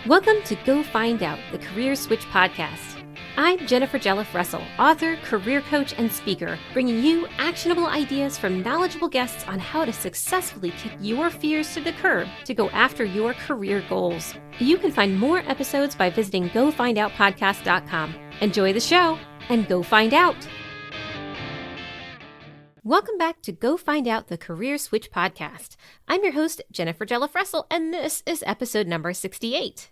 Welcome to Go Find Out, the Career Switch podcast. I'm Jennifer Russell, author, career coach, and speaker, bringing you actionable ideas from knowledgeable guests on how to successfully kick your fears to the curb to go after your career goals. You can find more episodes by visiting gofindoutpodcast.com. Enjoy the show and go find out. Welcome back to Go Find Out, the Career Switch podcast. I'm your host, Jennifer Russell, and this is episode number 68.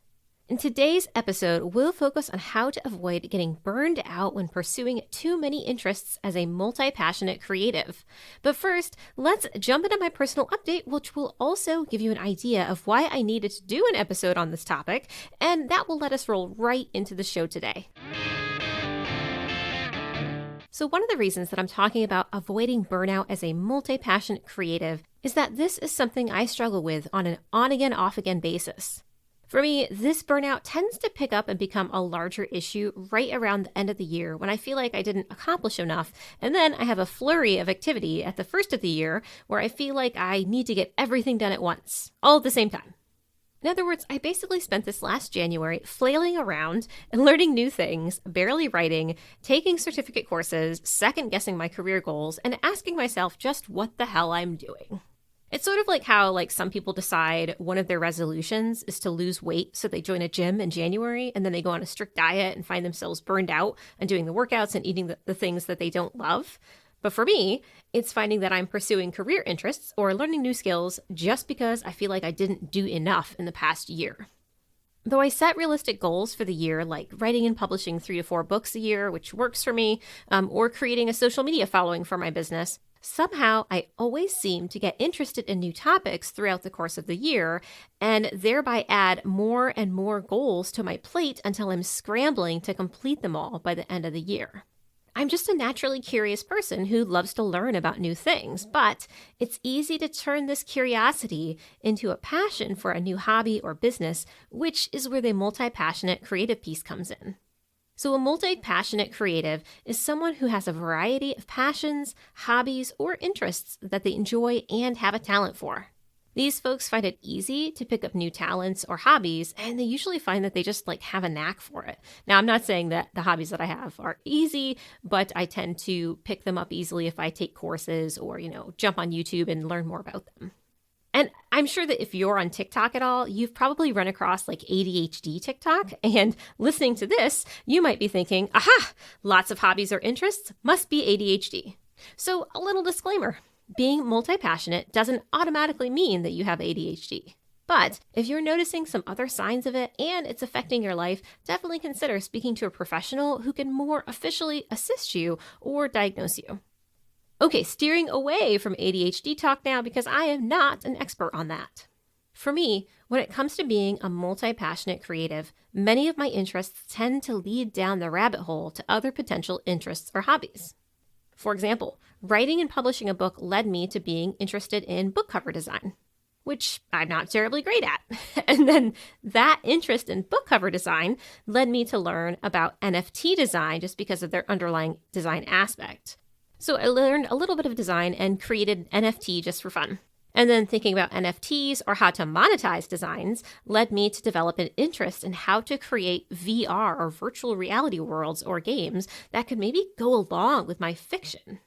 In today's episode, we'll focus on how to avoid getting burned out when pursuing too many interests as a multi-passionate creative. But first, let's jump into my personal update, which will also give you an idea of why I needed to do an episode on this topic, and that will let us roll right into the show today. So one of the reasons that I'm talking about avoiding burnout as a multi-passionate creative is that this is something I struggle with on an on-again, off-again basis. For me, this burnout tends to pick up and become a larger issue right around the end of the year when I feel like I didn't accomplish enough, and then I have a flurry of activity at the first of the year where I feel like I need to get everything done at once, all at the same time. In other words, I basically spent this last January flailing around and learning new things, barely writing, taking certificate courses, second-guessing my career goals, and asking myself just what the hell I'm doing. It's sort of like how some people decide one of their resolutions is to lose weight, so they join a gym in January, and then they go on a strict diet and find themselves burned out and doing the workouts and eating the things that they don't love. But for me, it's finding that I'm pursuing career interests or learning new skills just because I feel like I didn't do enough in the past year. Though I set realistic goals for the year, like writing and publishing 3 to 4 books a year, which works for me, or creating a social media following for my business, somehow I always seem to get interested in new topics throughout the course of the year and thereby add more and more goals to my plate until I'm scrambling to complete them all by the end of the year. I'm just a naturally curious person who loves to learn about new things, but it's easy to turn this curiosity into a passion for a new hobby or business, which is where the multi-passionate creative piece comes in. So a multi-passionate creative is someone who has a variety of passions, hobbies, or interests that they enjoy and have a talent for. These folks find it easy to pick up new talents or hobbies, and they usually find that they just have a knack for it. Now, I'm not saying that the hobbies that I have are easy, but I tend to pick them up easily if I take courses or, jump on YouTube and learn more about them. And I'm sure that if you're on TikTok at all, you've probably run across ADHD TikTok, and listening to this, you might be thinking, aha, lots of hobbies or interests must be ADHD. So a little disclaimer. Being multi-passionate doesn't automatically mean that you have ADHD. But if you're noticing some other signs of it and it's affecting your life, definitely consider speaking to a professional who can more officially assist you or diagnose you. Okay, steering away from ADHD talk now because I am not an expert on that. For me, when it comes to being a multi-passionate creative, many of my interests tend to lead down the rabbit hole to other potential interests or hobbies. For example, writing and publishing a book led me to being interested in book cover design, which I'm not terribly great at. And then that interest in book cover design led me to learn about NFT design just because of their underlying design aspect. So I learned a little bit of design and created an NFT just for fun. And then thinking about NFTs or how to monetize designs led me to develop an interest in how to create VR or virtual reality worlds or games that could maybe go along with my fiction.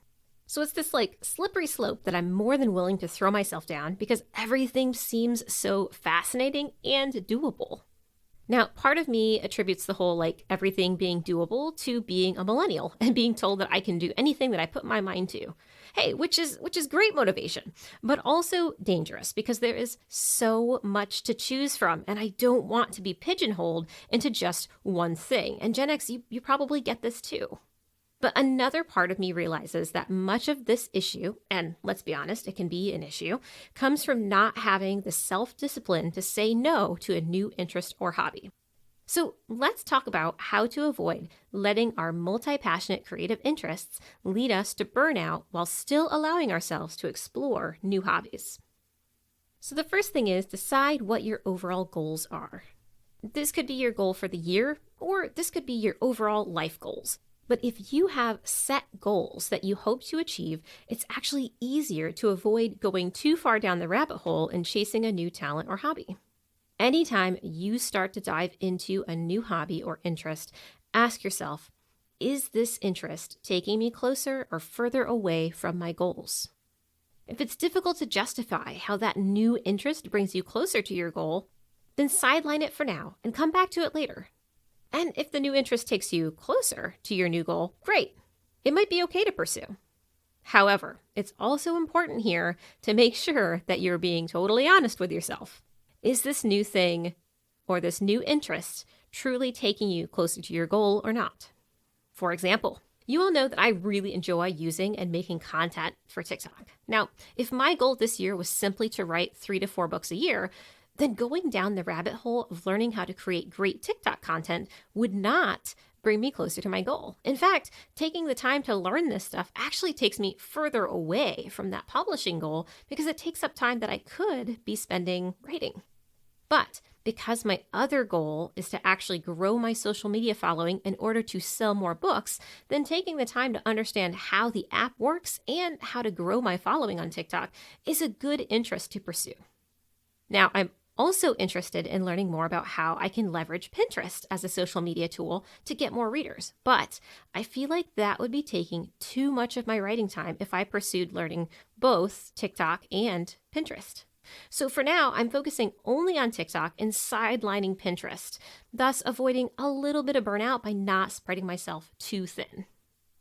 So it's this slippery slope that I'm more than willing to throw myself down because everything seems so fascinating and doable. Now, part of me attributes the whole everything being doable to being a millennial and being told that I can do anything that I put my mind to. Hey, which is great motivation, but also dangerous because there is so much to choose from and I don't want to be pigeonholed into just one thing. And Gen X, you probably get this too. But another part of me realizes that much of this issue, and let's be honest, it can be an issue, comes from not having the self-discipline to say no to a new interest or hobby. So let's talk about how to avoid letting our multi-passionate creative interests lead us to burnout while still allowing ourselves to explore new hobbies. So the first thing is decide what your overall goals are. This could be your goal for the year, or this could be your overall life goals. But if you have set goals that you hope to achieve, it's actually easier to avoid going too far down the rabbit hole and chasing a new talent or hobby. Anytime you start to dive into a new hobby or interest, ask yourself, is this interest taking me closer or further away from my goals? If it's difficult to justify how that new interest brings you closer to your goal, then sideline it for now and come back to it later. And if the new interest takes you closer to your new goal, great. It might be okay to pursue. However, it's also important here to make sure that you're being totally honest with yourself. Is this new thing or this new interest truly taking you closer to your goal or not? For example, you all know that I really enjoy using and making content for TikTok. Now, if my goal this year was simply to write 3 to 4 books a year, then going down the rabbit hole of learning how to create great TikTok content would not bring me closer to my goal. In fact, taking the time to learn this stuff actually takes me further away from that publishing goal because it takes up time that I could be spending writing. But because my other goal is to actually grow my social media following in order to sell more books, then taking the time to understand how the app works and how to grow my following on TikTok is a good interest to pursue. Now, I'm also interested in learning more about how I can leverage Pinterest as a social media tool to get more readers, but I feel like that would be taking too much of my writing time if I pursued learning both TikTok and Pinterest. So for now, I'm focusing only on TikTok and sidelining Pinterest, thus avoiding a little bit of burnout by not spreading myself too thin.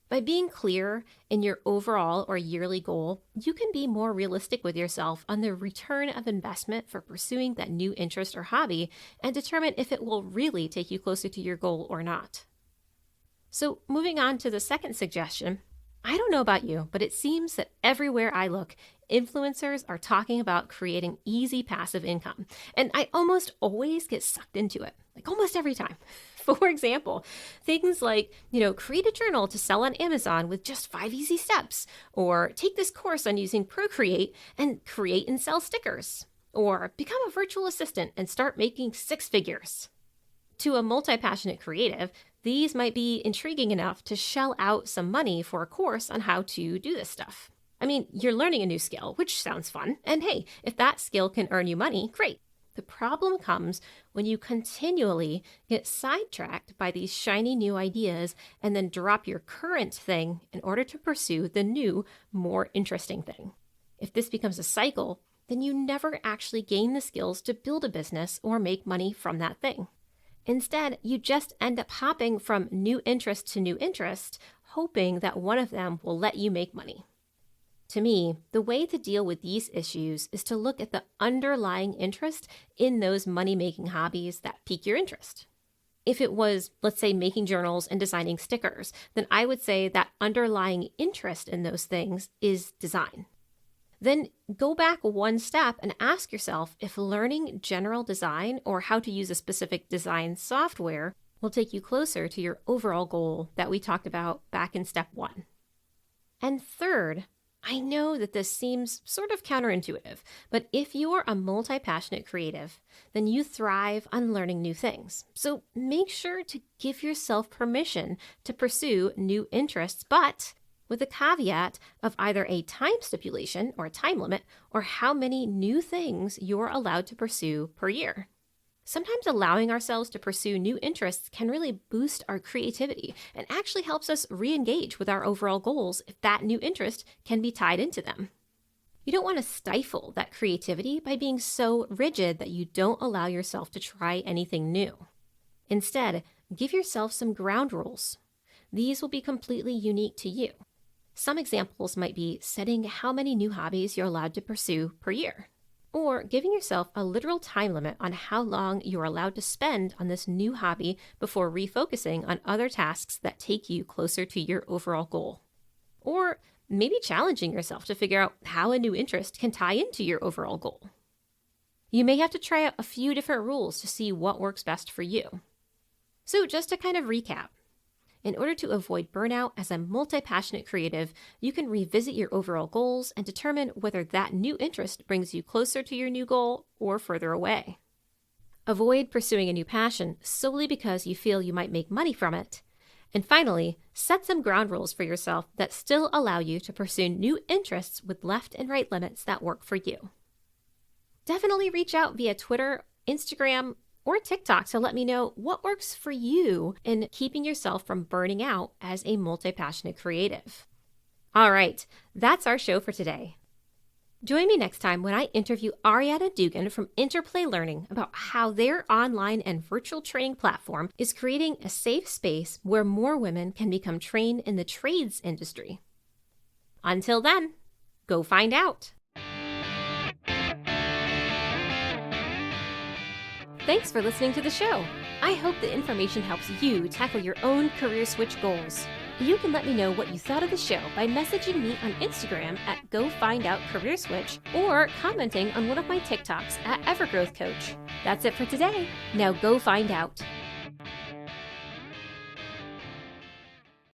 By being clear in your overall or yearly goal, you can be more realistic with yourself on the return of investment for pursuing that new interest or hobby and determine if it will really take you closer to your goal or not. So moving on to the second suggestion, I don't know about you, but it seems that everywhere I look, influencers are talking about creating easy passive income. And I almost always get sucked into it, like almost every time. For example, things like, create a journal to sell on Amazon with just 5 easy steps, or take this course on using Procreate and create and sell stickers, or become a virtual assistant and start making 6 figures. To a multi-passionate creative, these might be intriguing enough to shell out some money for a course on how to do this stuff. I mean, you're learning a new skill, which sounds fun. And hey, if that skill can earn you money, great. The problem comes when you continually get sidetracked by these shiny new ideas and then drop your current thing in order to pursue the new, more interesting thing. If this becomes a cycle, then you never actually gain the skills to build a business or make money from that thing. Instead, you just end up hopping from new interest to new interest, hoping that one of them will let you make money. To me, the way to deal with these issues is to look at the underlying interest in those money-making hobbies that pique your interest. If it was, let's say, making journals and designing stickers, then I would say that underlying interest in those things is design. Then go back one step and ask yourself if learning general design or how to use a specific design software will take you closer to your overall goal that we talked about back in step 1. And third, I know that this seems sort of counterintuitive, but if you are a multi-passionate creative, then you thrive on learning new things. So make sure to give yourself permission to pursue new interests, but with a caveat of either a time stipulation or a time limit, or how many new things you're allowed to pursue per year. Sometimes allowing ourselves to pursue new interests can really boost our creativity and actually helps us re-engage with our overall goals if that new interest can be tied into them. You don't want to stifle that creativity by being so rigid that you don't allow yourself to try anything new. Instead, give yourself some ground rules. These will be completely unique to you. Some examples might be setting how many new hobbies you're allowed to pursue per year, or giving yourself a literal time limit on how long you're allowed to spend on this new hobby before refocusing on other tasks that take you closer to your overall goal. Or maybe challenging yourself to figure out how a new interest can tie into your overall goal. You may have to try out a few different rules to see what works best for you. So just to kind of recap, in order to avoid burnout as a multi-passionate creative, you can revisit your overall goals and determine whether that new interest brings you closer to your new goal or further away. Avoid pursuing a new passion solely because you feel you might make money from it. And finally, set some ground rules for yourself that still allow you to pursue new interests with left and right limits that work for you. Definitely reach out via Twitter Instagram or TikTok to let me know what works for you in keeping yourself from burning out as a multi-passionate creative. All right, that's our show for today. Join me next time when I interview Ariana Dugan from Interplay Learning about how their online and virtual training platform is creating a safe space where more women can become trained in the trades industry. Until then, go find out. Thanks for listening to the show. I hope the information helps you tackle your own career switch goals. You can let me know what you thought of the show by messaging me on Instagram at GoFindOutCareerSwitch or commenting on one of my TikToks at EvergrowthCoach. That's it for today. Now go find out.